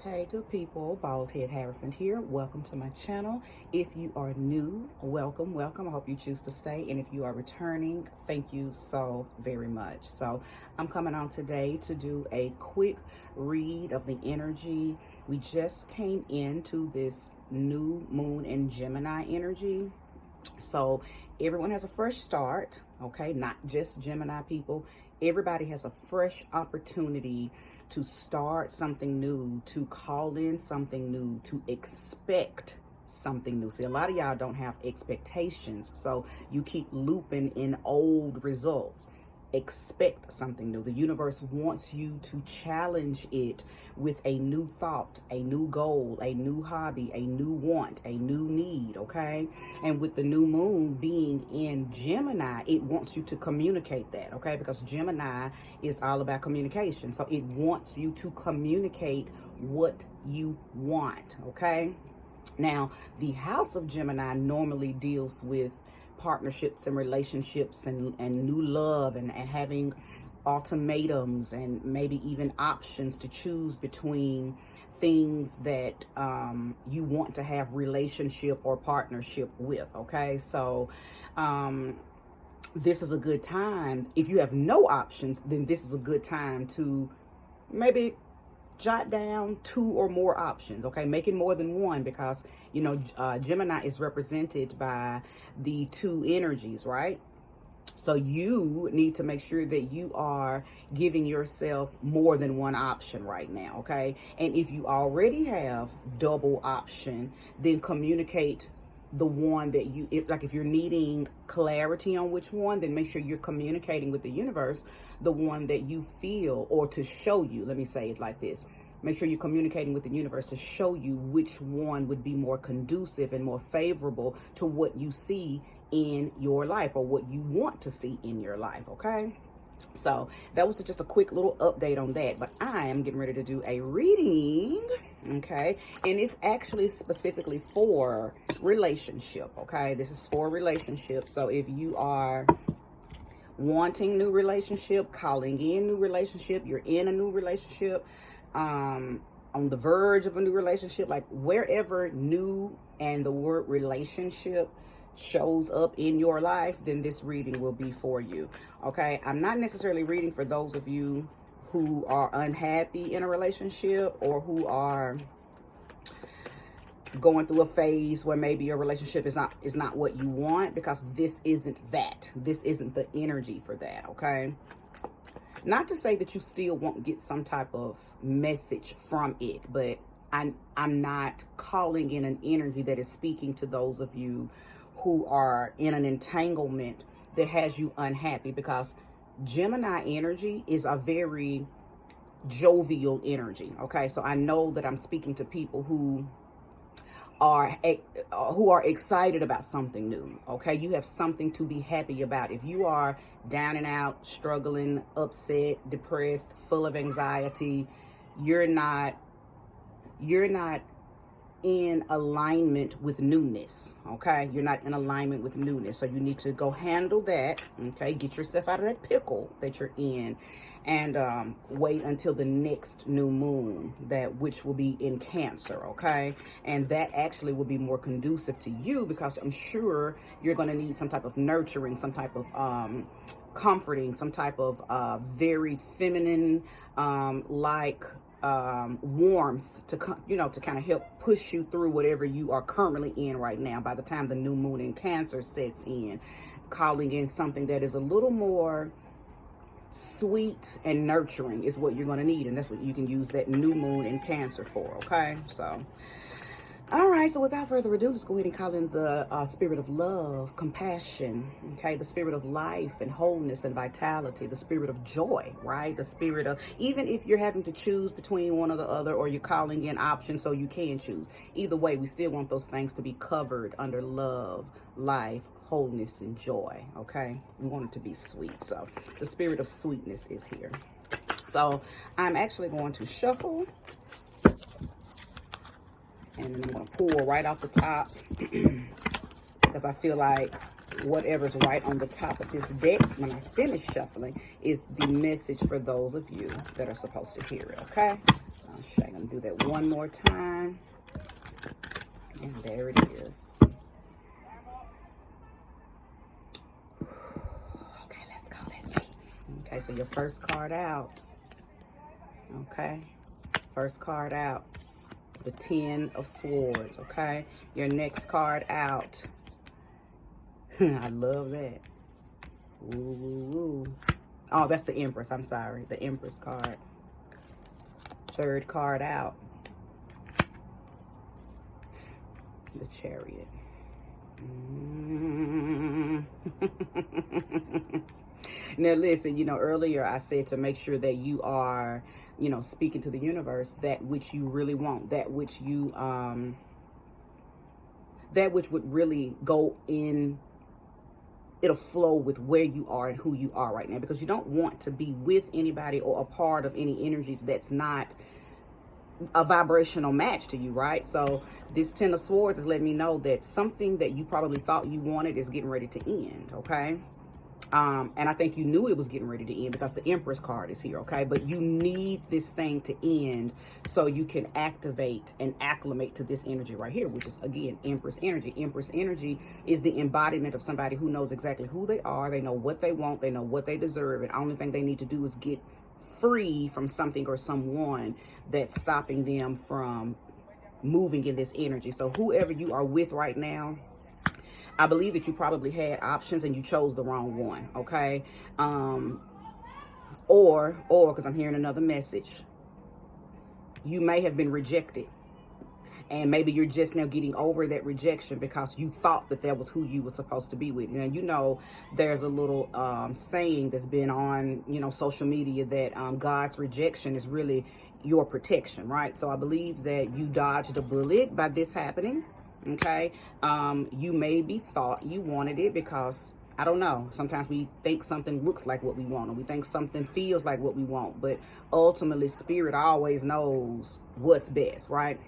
Hey good people, Bald Head Harrison here. Welcome to my channel. If you are new, welcome. I hope you choose to stay. And if you are returning, thank you so very much. So I'm coming on today to do a quick read of the energy. We just came into this new moon in Gemini energy. So everyone has a fresh start, okay? Not just Gemini people. Everybody has a fresh opportunity to start something new, to call in something new, to expect something new. See, a lot of y'all don't have expectations, so you keep looping in old results. Expect something new. The universe wants you to challenge it with a new thought, a new goal, a new hobby, a new want, a new need, okay? And with the new moon being in Gemini, it wants you to communicate that, okay? Because Gemini is all about communication. So it wants you to communicate what you want, okay? Now, the house of Gemini normally deals with partnerships and relationships and new love and having ultimatums and maybe even options to choose between things that you want to have relationship or partnership with, okay? So this is a good time. If you have no options, then this is a good time to maybe jot down 2 or more options, okay? Make it more than one, because you know Gemini is represented by the 2 energies, right? So you need to make sure that you are giving yourself more than one option right now, okay? And if you already have double option, then communicate the one that you, if you're needing clarity on which one, then make sure you're communicating with the universe the one that you feel, or to show you, let me say it like this, make sure you're communicating with the universe to show you which one would be more conducive and more favorable to what you see in your life, or what you want to see in your life, okay? So that was just a quick little update on that. But I am getting ready to do a reading, okay? And it's actually specifically for relationship, okay? This is for relationship. So if you are wanting new relationship, calling in new relationship, you're in a new relationship, on the verge of a new relationship, like wherever new and the word relationship shows up in your life, then this reading will be for you, okay? I'm not necessarily reading for those of you who are unhappy in a relationship, or who are going through a phase where maybe your relationship is not what you want, because this isn't that. This isn't the energy for that, okay? Not to say that you still won't get some type of message from it, but I'm not calling in an energy that is speaking to those of you who are in an entanglement that has you unhappy, because Gemini energy is a very jovial energy, okay? So I know that I'm speaking to people who are excited about something new, okay? You have something to be happy about. If you are down and out, struggling, upset, depressed, full of anxiety, you're not in alignment with newness, okay? You're not in alignment with newness. So you need to go handle that, okay? Get yourself out of that pickle that you're in, and wait until the next new moon, which will be in Cancer, okay? And that actually will be more conducive to you, because I'm sure you're going to need some type of nurturing, some type of comforting, some type of very feminine warmth to kind of help push you through whatever you are currently in right now. By the time the new moon in Cancer sets in, calling in something that is a little more sweet and nurturing is what you're going to need, and that's what you can use that new moon in Cancer for, okay? So all right, so without further ado, let's go ahead and call in the spirit of love, compassion, okay? The spirit of life and wholeness and vitality, the spirit of joy, right? The spirit of, even if you're having to choose between one or the other, or you're calling in options so you can choose, either way, we still want those things to be covered under love, life, wholeness, and joy, okay? We want it to be sweet. So the spirit of sweetness is here. So I'm actually going to shuffle, and then I'm going to pull right off the top because I feel like whatever's right on the top of this deck when I finish shuffling is the message for those of you that are supposed to hear it, okay? I'm gonna do that one more time. And there it is. Okay, let's go. Let's see. Okay, so your first card out. Okay, first card out. The 10 of Swords. Okay, your next card out. I love that. Ooh. Oh, that's the Empress. I'm sorry. The Empress card. Third card out. The Chariot. Now listen, you know, earlier I said to make sure that you are, you know, speaking to the universe that which you really want, that which you that which would really go in, it'll flow with where you are and who you are right now, because you don't want to be with anybody or a part of any energies that's not a vibrational match to you, right? So this 10 of Swords is letting me know that something that you probably thought you wanted is getting ready to end, okay? And I think you knew it was getting ready to end because the Empress card is here, okay? But you need this thing to end so you can activate and acclimate to this energy right here, which is, again, Empress energy. Empress energy is the embodiment of somebody who knows exactly who they are. They know what they want. They know what they deserve. And the only thing they need to do is get free from something or someone that's stopping them from moving in this energy. So whoever you are with right now, I believe that you probably had options and you chose the wrong one, okay? Or because I'm hearing another message, you may have been rejected. And maybe you're just now getting over that rejection because you thought that that was who you were supposed to be with. And you know, there's a little saying that's been on, you know, social media that God's rejection is really your protection, right? So I believe that you dodged a bullet by this happening. Okay, you maybe thought you wanted it because, I don't know, sometimes we think something looks like what we want, or we think something feels like what we want, but ultimately Spirit always knows what's best, right?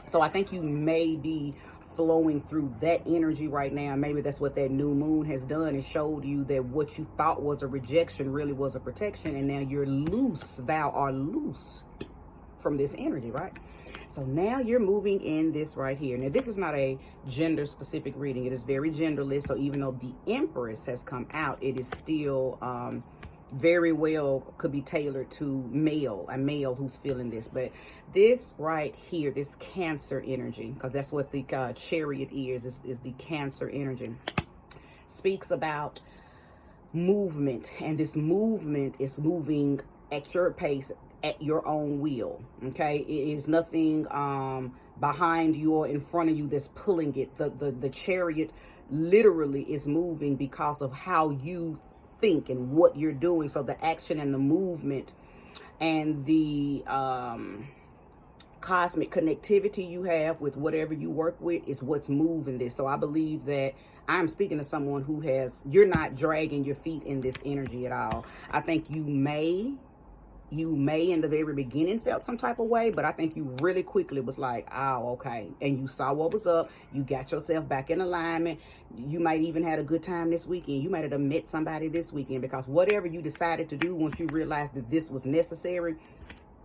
So I think you may be flowing through that energy right now. Maybe that's what that new moon has done. It showed you that what you thought was a rejection really was a protection, and now you're loose. Thou are loose from this energy, right? So now you're moving in this right here. Now, this is not a gender specific reading. It is very genderless. So even though the Empress has come out, it is still very well could be tailored to a male who's feeling this. But this right here, this Cancer energy, because that's what the Chariot is the Cancer energy, speaks about movement. And this movement is moving at your pace, at your own will, okay? It is nothing behind you or in front of you that's pulling it. The Chariot literally is moving because of how you think and what you're doing. So the action and the movement and the cosmic connectivity you have with whatever you work with is what's moving this. So I believe that I'm speaking to someone who you're not dragging your feet in this energy at all. I think you may in the very beginning felt some type of way, but I think you really quickly was like, oh, okay. And you saw what was up. You got yourself back in alignment. You might even had a good time this weekend. You might have met somebody this weekend, because whatever you decided to do, once you realized that this was necessary,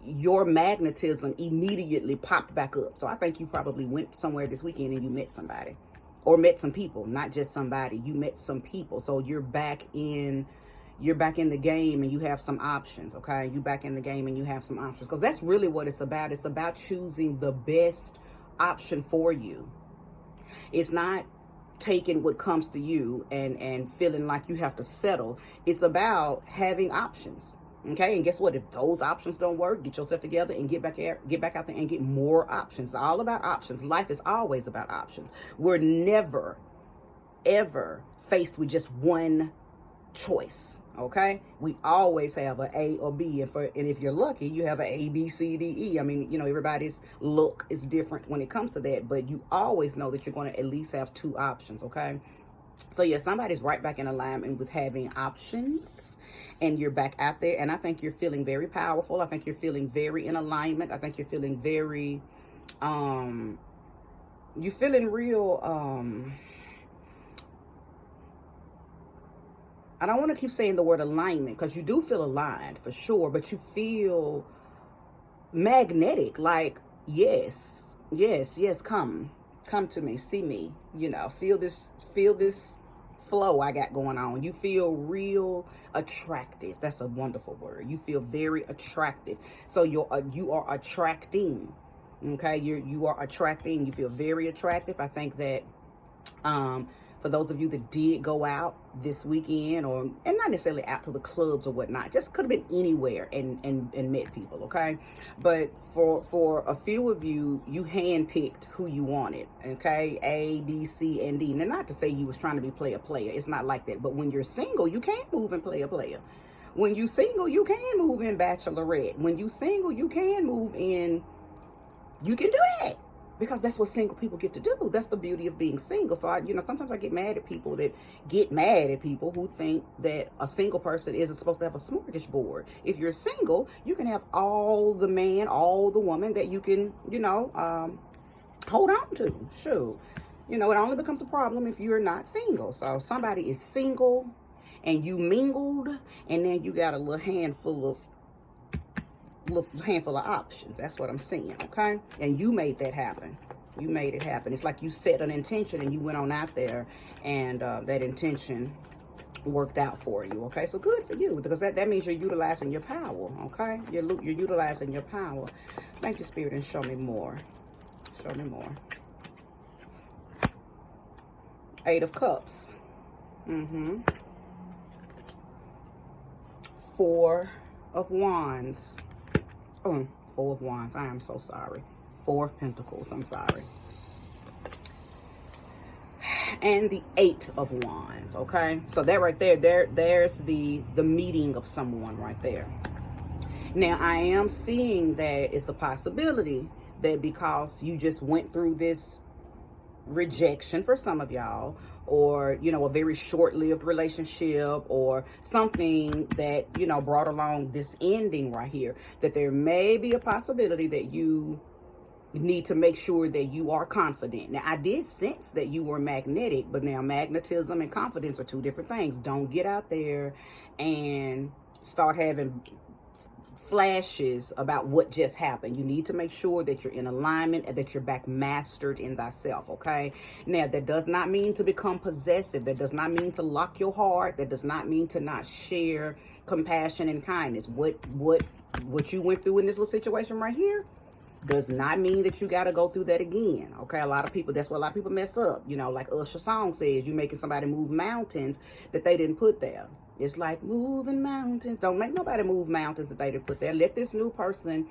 your magnetism immediately popped back up. So I think you probably went somewhere this weekend and you met somebody, or met some people, not just somebody. You met some people. So you're back in the game and you have some options, okay? You back in the game and you have some options, because that's really what it's about. It's about choosing the best option for you. It's not taking what comes to you and feeling like you have to settle. It's about having options, okay? And guess what? If those options don't work, get yourself together and get back out there and get more options. It's all about options. Life is always about options. We're never, ever faced with just one choice, okay? We always have an A or B, and if you're lucky, you have an A, B, C, D, E. I mean, you know, everybody's look is different when it comes to that, but you always know that you're going to at least have two options, okay? So yeah, somebody's right back in alignment with having options, and you're back out there, and I think you're feeling very powerful. I think you're feeling very in alignment. I think you're feeling very you're feeling real I don't want to keep saying the word alignment, because you do feel aligned for sure, but you feel magnetic, like, yes, yes, yes, come to me, see me, you know, feel this flow I got going on. You feel real attractive. That's a wonderful word. You feel very attractive. So you are attracting. Okay, you are attracting. You feel very attractive. I think that for those of you that did go out this weekend, and not necessarily out to the clubs or whatnot, just could have been anywhere and met people, okay? But for a few of you, you handpicked who you wanted, okay? A, B, C, and D. And not to say you was trying to be player. It's not like that. But when you're single, you can move in player. When you single, you can move in bachelorette. When you single, you can move in. You can do that. Because that's what single people get to do. That's the beauty of being single. So, sometimes I get mad at people who think that a single person isn't supposed to have a smorgasbord. If you're single, you can have all the man, all the woman that you can, hold on to. Shoot. It only becomes a problem if you're not single. So somebody is single and you mingled, and then you got a little handful of options. That's what I'm saying, okay? And you made that happen. You made it happen. It's like you set an intention and you went on out there, and that intention worked out for you, okay? So good for you, because that means you're utilizing your power, okay? You're utilizing your power. Thank you, Spirit, and show me more. Show me more. 8 of Cups. 4 of Wands. Oh, 4 of Wands. I am so sorry. 4 of Pentacles. I'm sorry. And the 8 of Wands. Okay. So that right there's the meeting of someone right there. Now, I am seeing that it's a possibility that because you just went through this rejection for some of y'all, or a very short-lived relationship, or something that brought along this ending right here, that there may be a possibility that you need to make sure that you are confident. Now, I did sense that you were magnetic, but now magnetism and confidence are 2 different things. Don't get out there and start having flashes about what just happened. You need to make sure that you're in alignment and that you're back mastered in thyself, okay? Now, that does not mean to become possessive. That does not mean to lock your heart. That does not mean to not share compassion and kindness. What you went through in this little situation right here does not mean that you got to go through that again, okay? That's what a lot of people mess up. Like Usher's song says, you making somebody move mountains that they didn't put there. It's like moving mountains. Don't make nobody move mountains that they didn't put there. Let this new person,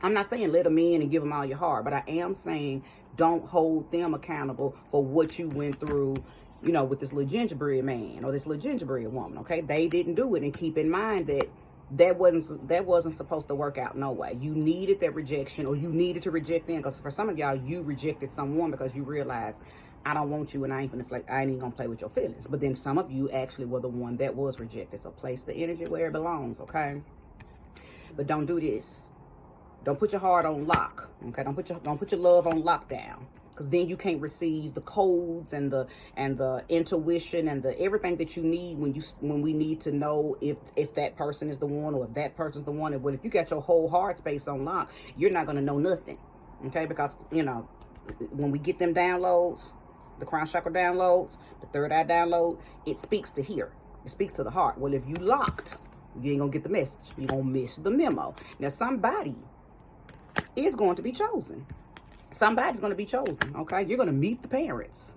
I'm not saying let them in and give them all your heart, but I am saying don't hold them accountable for what you went through, with this little gingerbread man or this little gingerbread woman, okay? They didn't do it. And keep in mind that wasn't supposed to work out no way. You needed that rejection, or you needed to reject them, because for some of y'all, you rejected someone because you realized, I don't want you, and I ain't even gonna play with your feelings. But then some of you actually were the one that was rejected. So place the energy where it belongs, okay? But don't do this. Don't put your heart on lock, okay? Don't put your love on lockdown, because then you can't receive the codes and the intuition and the everything that you need when we need to know if that person is the one, or if that person's the one. And if you got your whole heart space on lock, you're not gonna know nothing, okay? Because when we get them downloads, the crown chakra downloads, the third eye download, it speaks to here. It speaks to the heart. Well, if you locked, you ain't gonna get the message. You're gonna miss the memo. Now, somebody is going to be chosen. Somebody's going to be chosen, okay? You're going to meet the parents.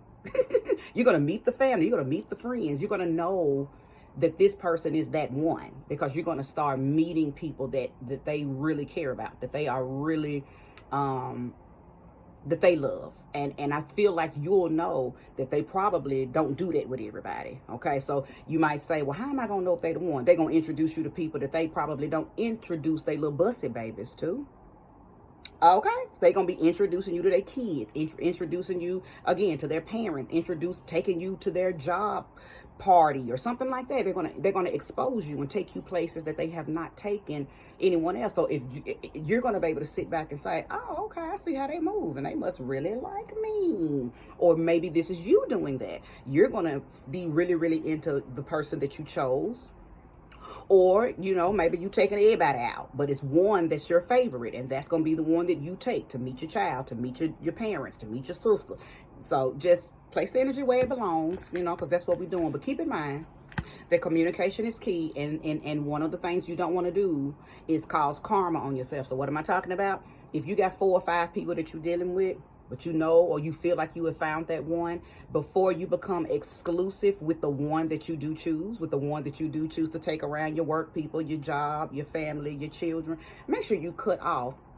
You're going to meet the family. You're going to meet the friends. You're going to know that this person is that one, because you're going to start meeting people that they really care about, that they are really, that they love. And I feel like you'll know that they probably don't do that with everybody, okay? So you might say, well, how am I going to know if they the one? They're going to introduce you to people that they probably don't introduce their little bussy babies to. Okay, so they're gonna be introducing you to their kids, introducing you again to their parents, taking you to their job party or something like that. They're gonna expose you and take you places that they have not taken anyone else. So if you're gonna be able to sit back and say, oh, okay, I see how they move, and they must really like me. Or maybe this is you doing that. You're gonna be really, really into the person that you chose. Or, you know, maybe you taking everybody out, but it's one that's your favorite, and that's going to be the one that you take to meet your child, to meet your parents, to meet your sister. So just place the energy where it belongs, you know, because that's what we're doing. But keep in mind that communication is key, and one of the things you don't want to do is cause karma on yourself. So what am I talking about? If you got 4 or 5 people that you're dealing with, but you know, or you feel like you have found that one, before you become exclusive with the one that you do choose, to take around your work people, your job, your family, your children, make sure you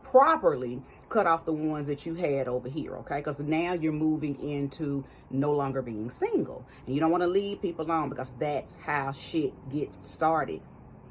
properly cut off the ones that you had over here, okay? Because now you're moving into no longer being single. And you don't want to leave people alone, because that's how shit gets started.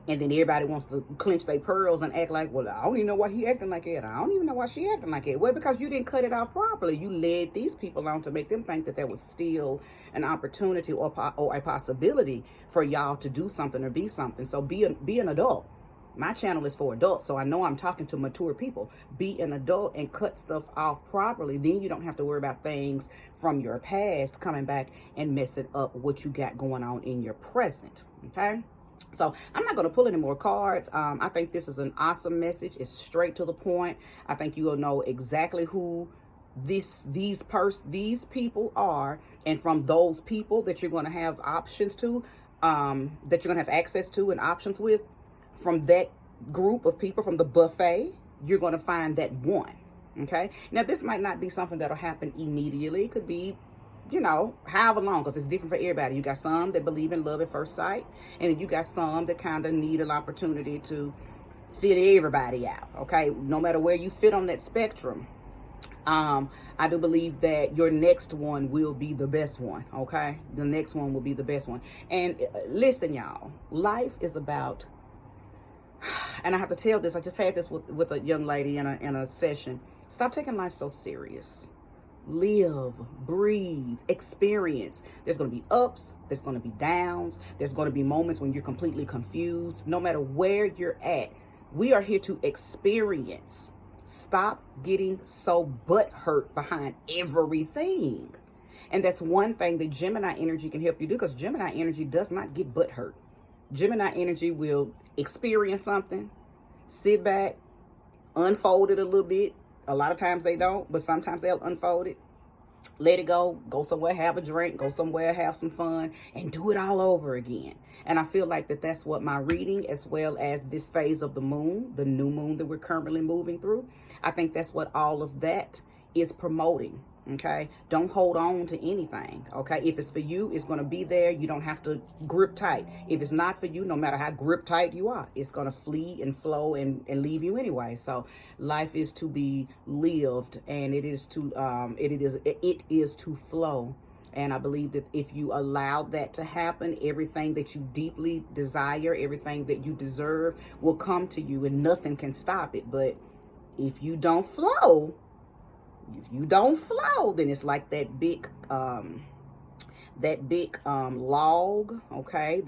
And then everybody wants to clench their pearls and act like, well, I don't even know why he acting like that. I don't even know why she acting like that. Well, because you didn't cut it off properly. You led these people on to make them think that there was still an opportunity or a possibility for y'all to do something or be something. So be an adult. My channel is for adults, so I know I'm talking to mature people. Be an adult and cut stuff off properly. Then you don't have to worry about things from your past coming back and messing up what you got going on in your present, okay? So I'm not going to pull any more cards. I think this is an awesome message. It's straight to the point. I think you will know exactly who these people are, and from those people that you're going to have options to, that you're going to have access to and options with, from that group of people, from the buffet, you're going to find that one. Okay. Now, this might not be something that'll happen immediately. It could be, you know, however long, because it's different for everybody. You got some that believe in love at first sight, and then you got some that kind of need an opportunity to fit everybody out, okay? No matter where you fit on that spectrum, I do believe that your next one will be the best one, okay? The next one will be the best one. And listen, y'all, life is about, and I have to tell this, I just had this with a young lady in a session. Stop taking life so serious. Live, breathe, experience. There's going to be ups, there's going to be downs, there's going to be moments when you're completely confused. No matter where you're at, we are here to experience. Stop getting so butthurt behind everything. And that's one thing that Gemini energy can help you do, because Gemini energy does not get butthurt. Gemini energy will experience something, sit back, unfold it a little bit. A lot of times they don't, but sometimes they'll unfold it, let it go somewhere, have a drink, go somewhere, have some fun, and do it all over again. And I feel like that's what my reading, as well as this phase of the moon, the new moon that we're currently moving through, I think that's what all of that is promoting. Okay, don't hold on to anything. Okay, if it's for you, it's going to be there. You don't have to grip tight. If it's not for you, no matter how grip tight you are, it's going to flee and flow and leave you anyway. So life is to be lived, and it is to flow. And I believe that if you allow that to happen, everything that you deeply desire, everything that you deserve will come to you, and nothing can stop it. But if you don't flow, then it's like that big log, okay,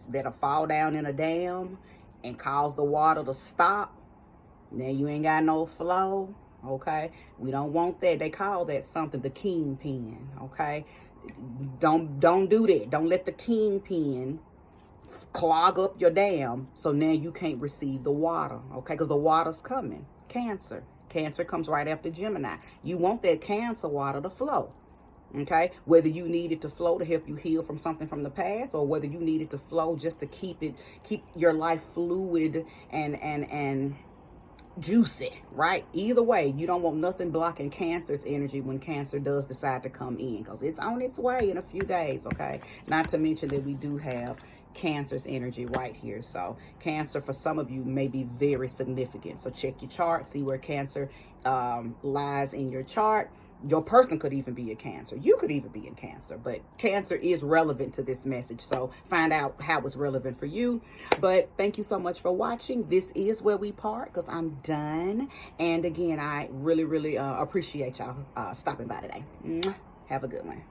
that'll fall down in a dam and cause the water to stop. Now you ain't got no flow, okay? We don't want that. They call that something, the kingpin, okay? Don't do that. Don't let the kingpin clog up your dam, so now you can't receive the water, okay? Because the water's coming. Cancer comes right after Gemini. You want that Cancer water to flow, okay? Whether you need it to flow to help you heal from something from the past, or whether you need it to flow just to keep your life fluid and juicy, right? Either way, you don't want nothing blocking Cancer's energy when Cancer does decide to come in, because it's on its way in a few days, okay? Not to mention that we do have Cancer's energy right here. So Cancer, for some of you, may be very significant. So check your chart, see where Cancer lies in your chart. Your person could even be a Cancer. You could even be in Cancer, but Cancer is relevant to this message. So find out how it's relevant for you. But thank you so much for watching. This is where we part, because I'm done. And again, I really, really appreciate y'all stopping by today. Have a good one.